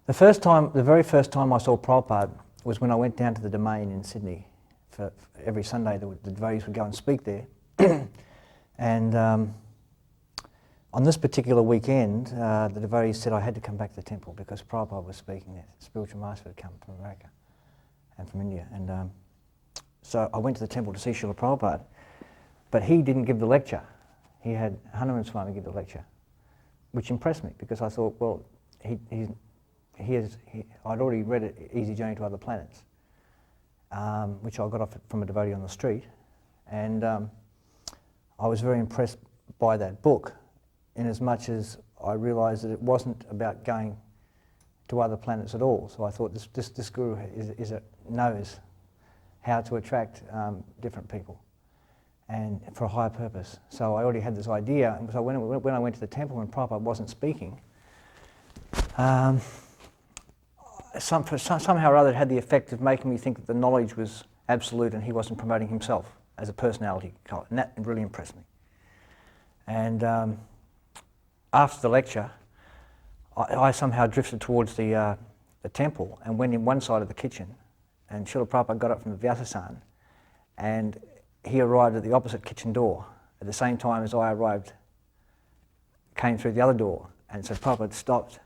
The very first time I saw Prabhupada was when I went down to the Domain in Sydney. For every Sunday the devotees would go and speak there. And on this particular weekend, the devotees said I had to come back to the temple because Prabhupada was speaking there. The spiritual master had come from America and from India. And so I went to the temple to see Srila Prabhupada, but he didn't give the lecture. He had Hanuman Swami give the lecture, which impressed me because I thought, well, I'd already read it, Easy Journey to Other Planets, which I got off from a devotee on the street, and I was very impressed by that book, in as much as I realised that it wasn't about going to other planets at all. So I thought this guru knows how to attract different people, and for a higher purpose. So I already had this idea, and so when I went to the temple and Prabhupada wasn't speaking, somehow or other it had the effect of making me think that the knowledge was absolute and he wasn't promoting himself as a personality, and that really impressed me. And after the lecture, I somehow drifted towards the temple and went in one side of the kitchen, and Srila Prabhupada got up from the Vyasasan, and he arrived at the opposite kitchen door at the same time as I came through the other door, and so Prabhupada stopped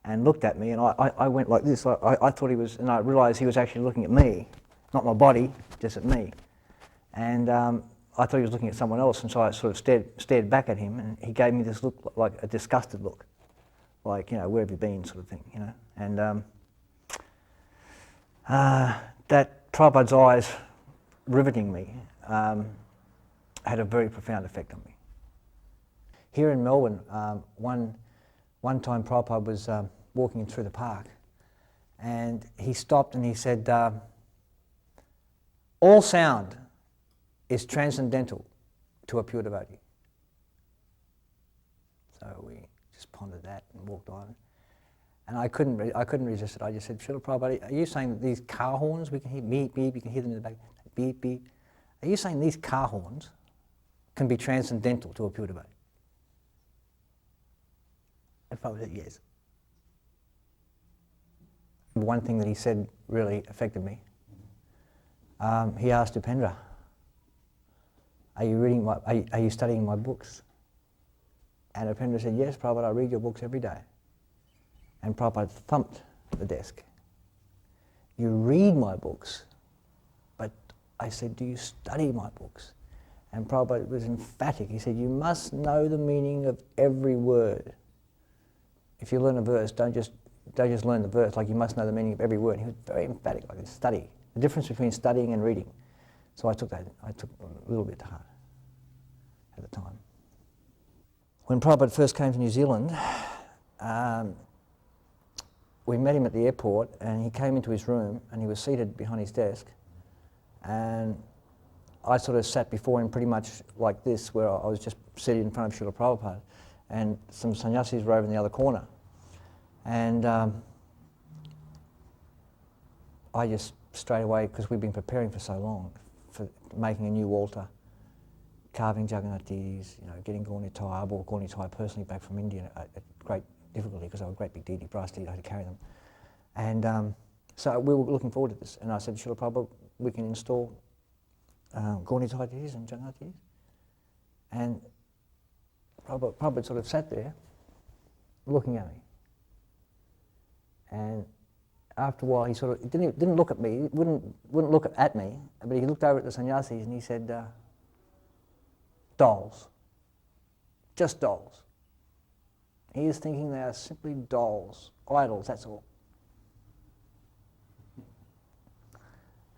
and looked at me, and I went like this. I thought he was, and I realised he was actually looking at me, not my body, just at me. And I thought he was looking at someone else, and so I sort of stared back at him, and he gave me this look, like a disgusted look, like, you know, where have you been, sort of thing, you know. And that Prabhupada's eyes riveting me had a very profound effect on me. Here in Melbourne, one time Prabhupada was walking through the park, and he stopped and he said, all sound is transcendental to a pure devotee. So we just pondered that and walked on. And I couldn't resist it. I just said, Srila Prabhupada, are you saying that these car horns, we can hear beep, beep, you can hear them in the back, beep, beep. Are you saying these car horns can be transcendental to a pure devotee? And Prabhupada said, yes. One thing that he said really affected me. He asked Upendra, are you studying my books? And Upendra said, yes, Prabhupada, I read your books every day. And Prabhupada thumped the desk. You read my books, but I said, do you study my books? And Prabhupada was emphatic. He said, you must know the meaning of every word. If you learn a verse, don't just learn the verse, like you must know the meaning of every word. He was very emphatic, like study. The difference between studying and reading. So I took a little bit to heart at the time. When Prabhupada first came to New Zealand, we met him at the airport, and he came into his room and he was seated behind his desk, and I sort of sat before him pretty much like this, where I was just seated in front of Srila Prabhupada, and some sannyasis were over in the other corner. And I just straight away, because we've been preparing for so long for making a new altar, carving Jagannath deities, you know, getting Gaunitai. I brought Gaunitai personally back from India at great difficulty because they were a great big deity, brass deity, I had to carry them. And so we were looking forward to this. And I said, Srila Prabhupada, we can install Gaunitai deities and Jagannath deities. And Prabhupada sort of sat there looking at me. And after a while, he sort of didn't look at me, wouldn't look at me, but he looked over at the sannyasis and he said, dolls, just dolls. He is thinking they are simply dolls, idols, that's all.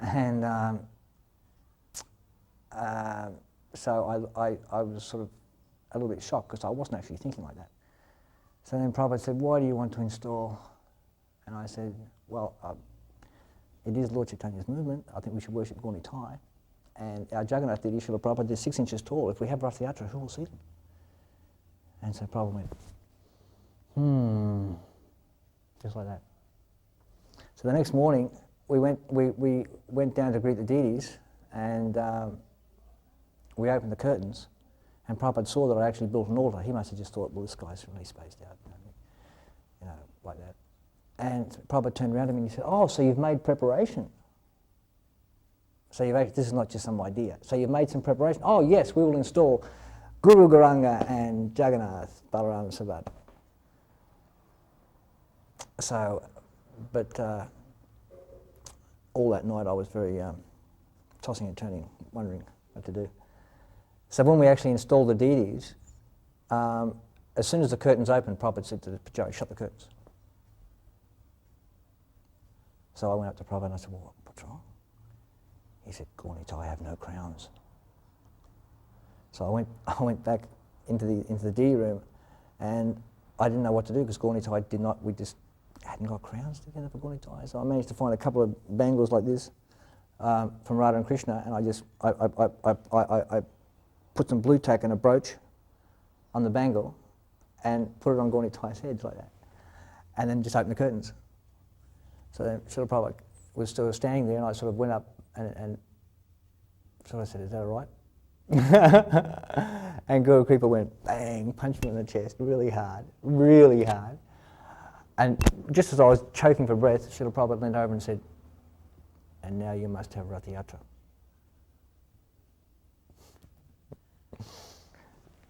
And so I was sort of a little bit shocked because I wasn't actually thinking like that. So then Prabhupada said, why do you want to install? And I said, well, it is Lord Chaitanya's movement. I think we should worship Gaunitai. And our Jagannath deity, Srila Prabhupada, is 6 inches tall. If we have Rath Yatra, who will see them? And so Prabhupada went, just like that. So the next morning, we went down to greet the deities, and we opened the curtains, and Prabhupada saw that I actually built an altar. He must have just thought, well, this guy's really spaced out, you know, like that. And Prabhupada turned around to me and he said, "Oh, so you've made preparation. So this is not just some idea. So you've made some preparation. Oh yes, we will install Guru Gauranga and Jagannath, Balaram and Subhadra." So, but all that night I was very tossing and turning, wondering what to do. So when we actually installed the deities, as soon as the curtains opened, Prabhupada said to the Pujari, "Shut the curtains." So I went up to Prabhupada and I said, "Well, what's wrong?" He said, "Gaurnitai, I have no crowns." So I went back into the deity room, and I didn't know what to do because Gaurnitai we just hadn't got crowns together for Gaurnitai. So I managed to find a couple of bangles like this from Radha and Krishna, and I put some blue tack and a brooch on the bangle and put it on Gaurnitai's head like that, and then just opened the curtains. So then Srila Prabhupada was still standing there, and I sort of went up and sort of said, "Is that all right?" And Guru Kripa went bang, punched me in the chest really hard, really hard. And just as I was choking for breath, Srila Prabhupada leaned over and said, "And now you must have Rath Yatra."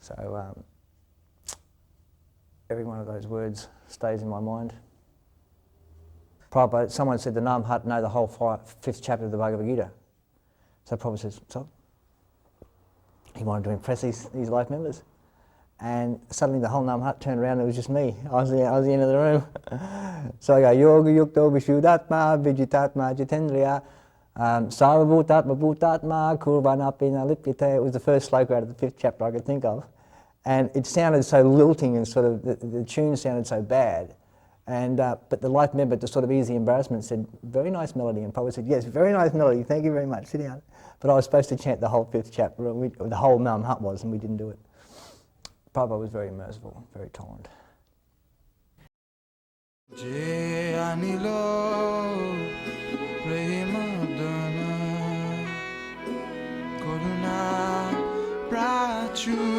So every one of those words stays in my mind. Prabhupada, someone said the Namhat know the whole 5th chapter of the Bhagavad-gita. So Prabhupada says, "So?" He wanted to impress these life members. And suddenly the whole Namhat turned around and it was just me. I was the end of the room. So I go, "Yoga yukto vishuddhatma vijitatma jitendriya sarvabhutatma bhutatma kurvanapina lipyate." It was the first sloka out of the 5th chapter I could think of. And it sounded so lilting and sort of, the tune sounded so bad. And but the life member, to sort of ease the embarrassment, said, "Very nice melody." And Prabhupada said, "Yes, very nice melody, thank you very much, sit down." But I was supposed to chant the whole 5th chapter, the whole Namhat was, and we didn't do it. Prabhupada was very merciful, very tolerant. Jai Anilo Premadana Karuna Prachu